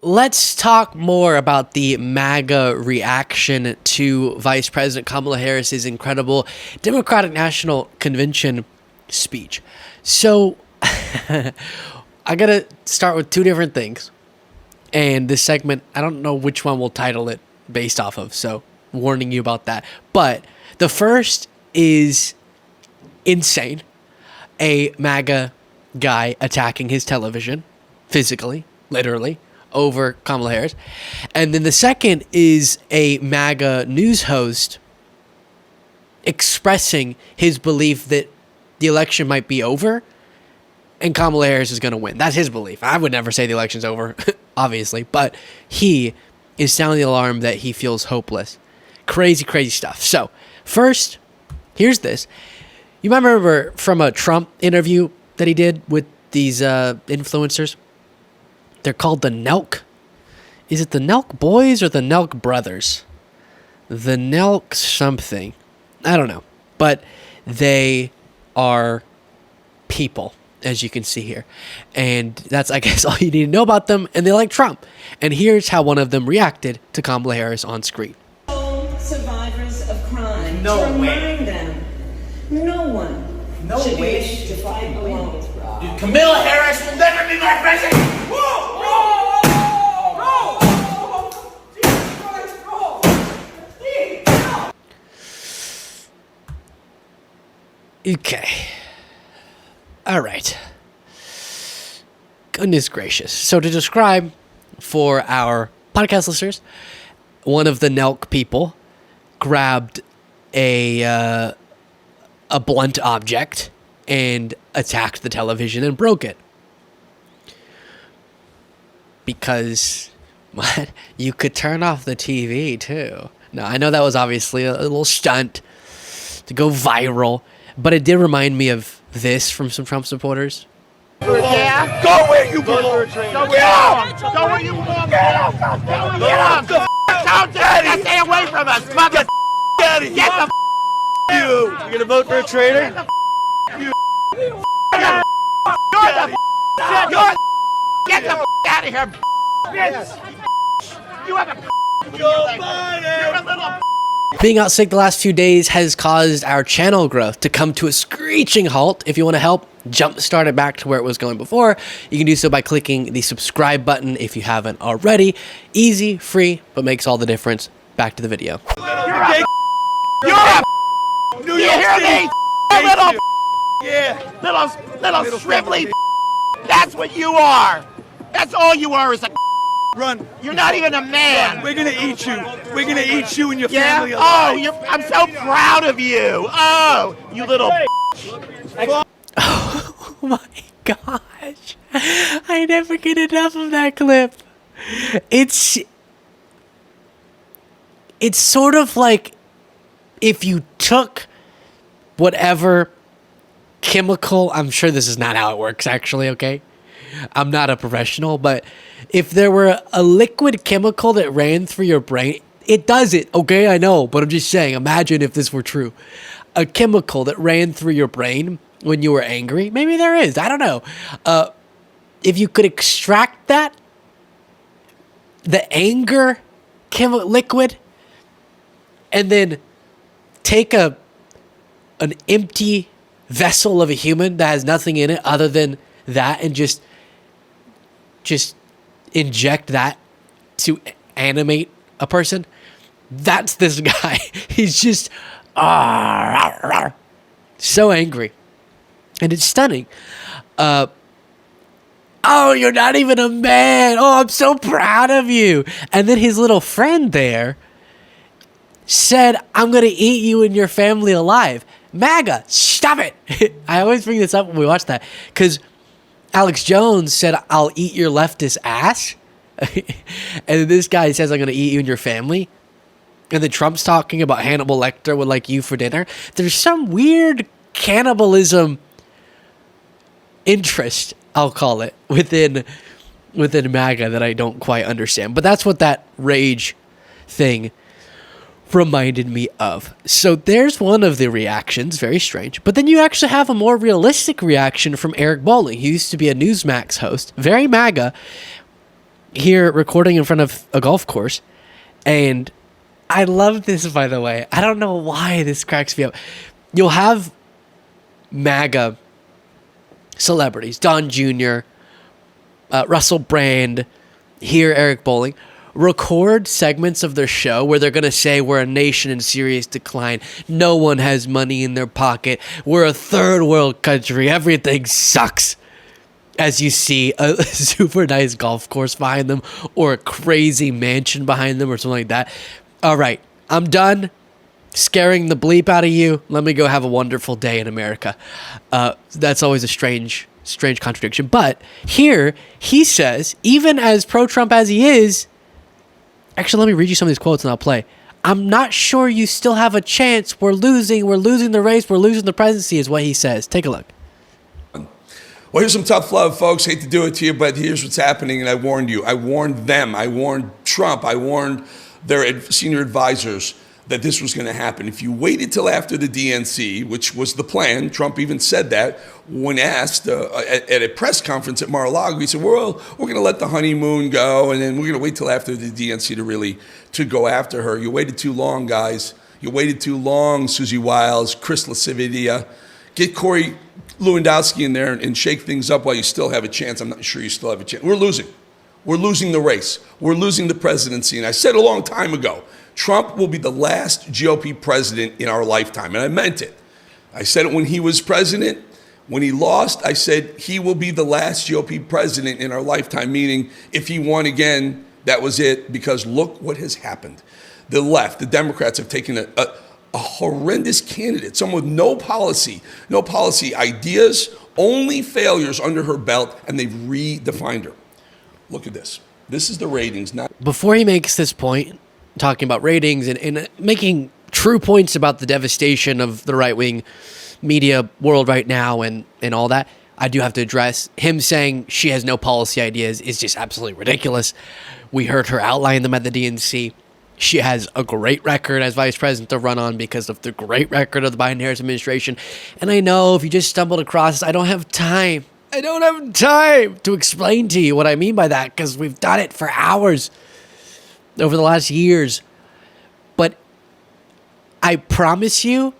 let's talk more about the MAGA reaction to Vice President Kamala Harris's incredible Democratic National Convention speech. So, I gotta start with two different things. And this segment, I don't know which one we'll title it based off of, so warning you about that. But the first is insane. A MAGA guy attacking his television, physically, literally, over Kamala Harris. And then the second is a MAGA news host expressing his belief that the election might be over and Kamala Harris is going to win. That's his belief. I would never say the election's over, obviously, but he is sounding the alarm that he feels hopeless. Crazy, crazy stuff. So, first, here's this. You might remember from a Trump interview that he did with these influencers. They're called the Nelk. Is it the Nelk Boys or the Nelk Brothers? The Nelk something. I don't know. But they are people, as you can see here. And that's, I guess, all you need to know about them. And they like Trump. And here's how one of them reacted to Kamala Harris on screen. Survivors of crime. No to way. remind them, no one should way. be able to fight alone. Dude, Kamala Harris will never be my president! Whoa! Jesus Christ, Okay. All right. Goodness gracious. So to describe for our podcast listeners, one of the Nelk people grabbed a blunt object and attacked the television and broke it. Because, what? You could turn off the TV too. Now, I know that was obviously a little stunt to go viral, but it did remind me of this from some Trump supporters. Yeah? Go where you belong! Go where you belong! Get out! Don't stay away from us! Get the Get the you! You gonna vote for a traitor? You! You're the Get the out of here! You have a You're a little Being out sick the last few days has caused our channel growth to come to a screeching halt. If you want to help jumpstart it back to where it was going before, you can do so by clicking the subscribe button if you haven't already. Easy, free, but makes all the difference. Back to the video. You're a New York City! Little shrivelly. That's what you are. That's all you are is a. Run. You're not even a man. We're gonna eat you. We're gonna eat you and your Yeah. family alive. Oh, I'm so proud of you. Oh, you little. Oh my gosh. I never get enough of that clip. It's sort of like if you took whatever chemical, I'm sure this is not how it works actually, okay? I'm not a professional, but if there were a liquid chemical that ran through your brain, it does it, okay? I know, but I'm just saying, imagine if this were true. A chemical that ran through your brain when you were angry. Maybe there is, I don't know. If you could extract that, the anger liquid, and then take an empty vessel of a human that has nothing in it other than that and just inject that to animate a person, that's this guy. He's just so angry, and it's stunning. Oh, you're not even a man. Oh, I'm so proud of you. And then his little friend there said, I'm gonna eat you and your family alive. MAGA, stop it. I always bring this up when we watch that because Alex Jones said, I'll eat your leftist ass. And this guy says, I'm going to eat you and your family. And then Trump's talking about Hannibal Lecter would like you for dinner. There's some weird cannibalism interest, I'll call it, within MAGA that I don't quite understand. But that's what that rage thing reminded me of. So there's one of the reactions, very strange. But then you actually have a more realistic reaction from Eric Bolling. He used to be a Newsmax host, very MAGA. here recording in front of a golf course, and I love this, by the way. I don't know why this cracks me up. You'll have MAGA celebrities, Don Jr., Russell Brand, here Eric Bolling, record segments of their show where they're going to say we're a nation in serious decline. No one has money in their pocket. We're a third world country. Everything sucks. As you see a super nice golf course behind them or a crazy mansion behind them or something like that. All right, I'm done scaring the bleep out of you. Let me go have a wonderful day in America. That's always a strange contradiction. But here he says, even as pro-Trump as he is, actually, let me read you some of these quotes and I'll play. I'm not sure you still have a chance. We're losing the race. We're losing the presidency is what he says. Take a look. Well, here's some tough love, folks. Hate to do it to you, but here's what's happening, and I warned you. I warned them. I warned Trump. I warned their senior advisors that this was going to happen. If you waited till after the DNC, which was the plan, Trump even said that when asked at a press conference at Mar-a-Lago, he said, well, we're going to let the honeymoon go, and then we're going to wait till after the DNC to go after her. You waited too long, guys. You waited too long, Susie Wiles, Chris Lasividia. Get Corey Lewandowski in there and shake things up while you still have a chance. I'm not sure you still have a chance. We're losing. We're losing the race. We're losing the presidency. And I said a long time ago, Trump will be the last GOP president in our lifetime. And I meant it. I said it when he was president. When he lost, I said he will be the last GOP president in our lifetime, meaning if he won again, that was it, because look what has happened. The left, the Democrats have taken a horrendous candidate, someone with no policy ideas, only failures under her belt, and they've redefined her. Look at this. This is the ratings. Before he makes this point, talking about ratings and making true points about the devastation of the right-wing media world right now and all that, I do have to address him saying she has no policy ideas is just absolutely ridiculous. We heard her outline them at the DNC. She has a great record as vice president to run on because of the great record of the Biden-Harris administration. And I know if you just stumbled across this, I don't have time to explain to you what I mean by that because we've done it for hours over the last years. But I promise you,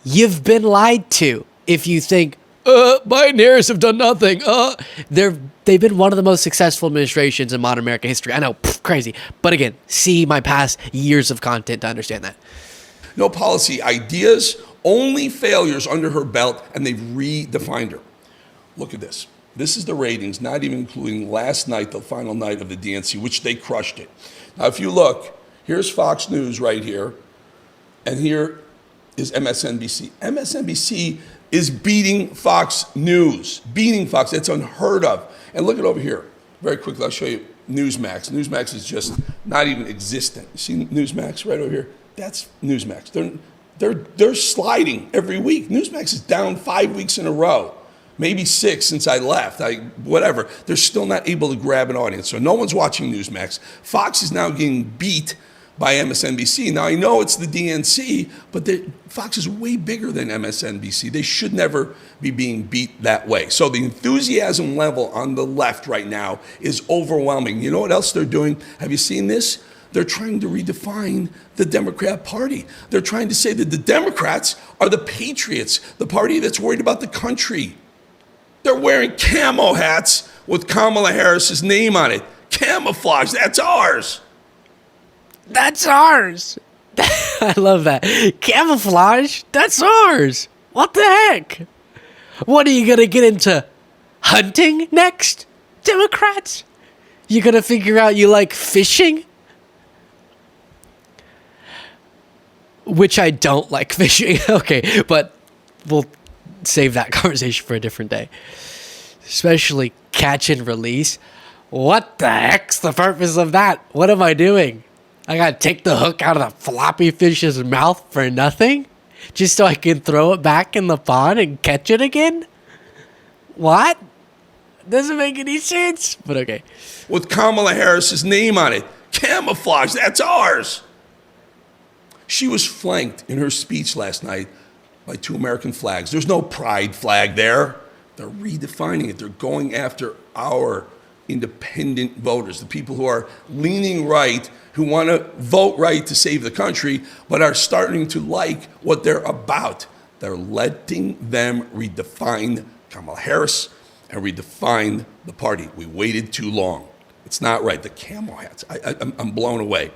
you've been lied to if you think, Biden-Harris have done nothing. They've been one of the most successful administrations in modern American history. I know, crazy. But again, see my past years of content to understand that. No policy ideas, only failures under her belt, and they've redefined her. Look at this. This is the ratings, not even including last night, the final night of the DNC, which they crushed it. Now, if you look, here's Fox News right here, and here is MSNBC. MSNBC is beating Fox News, beating Fox. It's unheard of. And look at over here. Very quickly, I'll show you Newsmax. Newsmax is just not even existent. You see Newsmax right over here? That's Newsmax. They're sliding every week. Newsmax is down 5 weeks in a row, maybe 6 since I left. Whatever. They're still not able to grab an audience. So no one's watching Newsmax. Fox is now getting beat by MSNBC. Now, I know it's the DNC, but Fox is way bigger than MSNBC. They should never be being beat that way. So the enthusiasm level on the left right now is overwhelming. You know what else they're doing? Have you seen this? They're trying to redefine the Democrat Party. They're trying to say that the Democrats are the patriots, the party that's worried about the country. They're wearing camo hats with Kamala Harris's name on it. Camouflage, that's ours. That's ours. I love that. Camouflage? That's ours. What the heck? What are you going to get into hunting next, Democrats? You going to figure out you like fishing? Which I don't like fishing. Okay, but we'll save that conversation for a different day. Especially catch and release. What the heck's the purpose of that? What am I doing? I gotta take the hook out of the floppy fish's mouth for nothing? Just so I can throw it back in the pond and catch it again? What? Doesn't make any sense, but okay. With Kamala Harris's name on it. Camouflage, that's ours. She was flanked in her speech last night by 2 American flags. There's no pride flag there. They're redefining it. They're going after our independent voters, the people who are leaning right, who want to vote right to save the country, but are starting to like what they're about. They're letting them redefine Kamala Harris and redefine the party. We waited too long. It's not right. The camel hats, I'm blown away.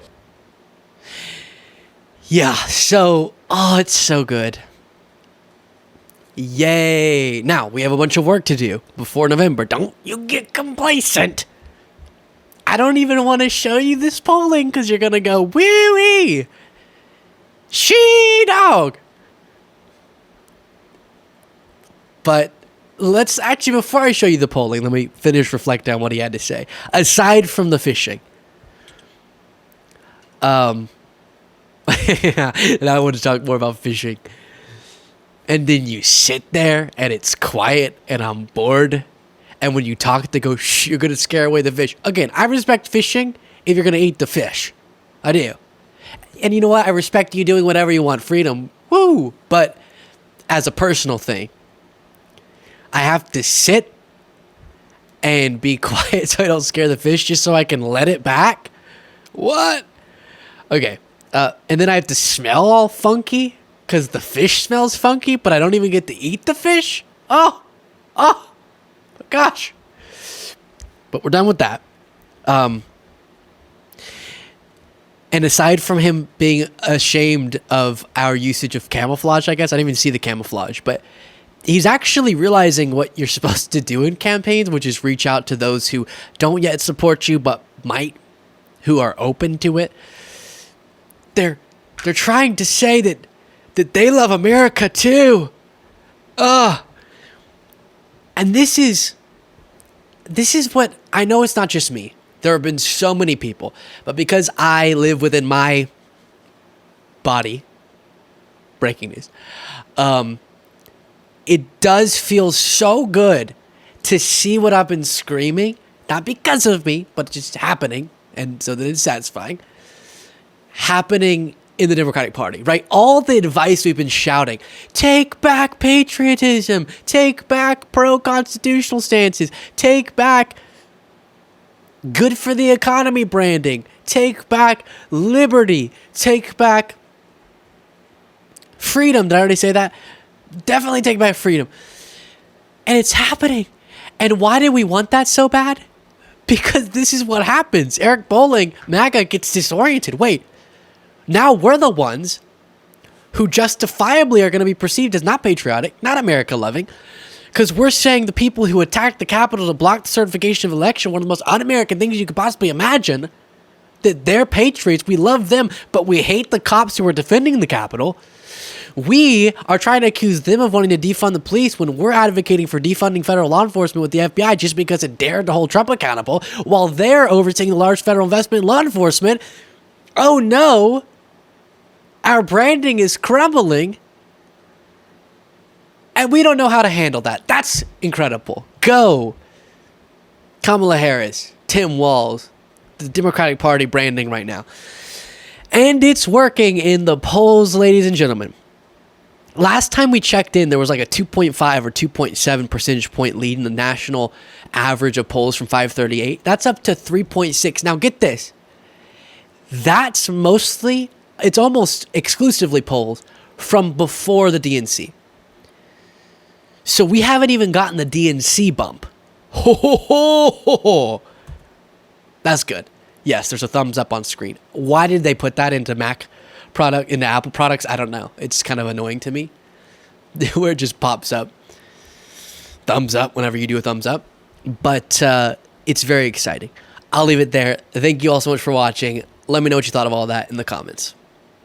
Yeah, so, it's so good. Yay. Now, we have a bunch of work to do before November. Don't you get complacent. I don't even want to show you this polling because you're going to go, wee-wee. She-dog. But let's actually, before I show you the polling, let me finish reflecting on what he had to say. Aside from the fishing. And I want to talk more about fishing. And then you sit there and it's quiet and I'm bored. And when you talk, they go, shh, you're going to scare away the fish. Again, I respect fishing if you're going to eat the fish. I do. And you know what? I respect you doing whatever you want. Freedom. Woo! But as a personal thing, I have to sit and be quiet so I don't scare the fish just so I can let it back? What? Okay. And then I have to smell all funky because the fish smells funky, but I don't even get to eat the fish? Oh, gosh. But we're done with that. And aside from him being ashamed of our usage of camouflage, I guess, I didn't even see the camouflage, but he's actually realizing what you're supposed to do in campaigns, which is reach out to those who don't yet support you, but might, who are open to it. They're trying to say that they love America too. And this is what, I know it's not just me. There have been so many people, but because I live within my body, breaking news, it does feel so good to see what I've been screaming, not because of me, but just happening, and so that it's satisfying, happening in the Democratic Party, right? All the advice we've been shouting, take back patriotism, take back pro-constitutional stances, take back good for the economy branding, take back liberty, take back freedom. Did I already say that? Definitely take back freedom. And it's happening. And why did we want that so bad? Because this is what happens. Eric Bolling, Maga, gets disoriented. Wait, now we're the ones who justifiably are going to be perceived as not patriotic, not America-loving, because we're saying the people who attacked the Capitol to block the certification of election, one of the most un-American things you could possibly imagine, that they're patriots, we love them, but we hate the cops who are defending the Capitol. We are trying to accuse them of wanting to defund the police when we're advocating for defunding federal law enforcement with the FBI just because it dared to hold Trump accountable, while they're overseeing the large federal investment in law enforcement. Oh no, our branding is crumbling, and we don't know how to handle that. That's incredible. Go, Kamala Harris, Tim Walz, the Democratic Party branding right now. And it's working in the polls, ladies and gentlemen. Last time we checked in, there was like a 2.5 or 2.7 percentage point lead in the national average of polls from 538. That's up to 3.6. Now get this. That's mostly, it's almost exclusively polls from before the DNC. So we haven't even gotten the DNC bump. Ho, ho, ho, ho, ho. That's good. Yes, there's a thumbs up on screen. Why did they put that into into Apple products? I don't know. It's kind of annoying to me where it just pops up. Thumbs up whenever you do a thumbs up. But it's very exciting. I'll leave it there. Thank you all so much for watching. Let me know what you thought of all that in the comments.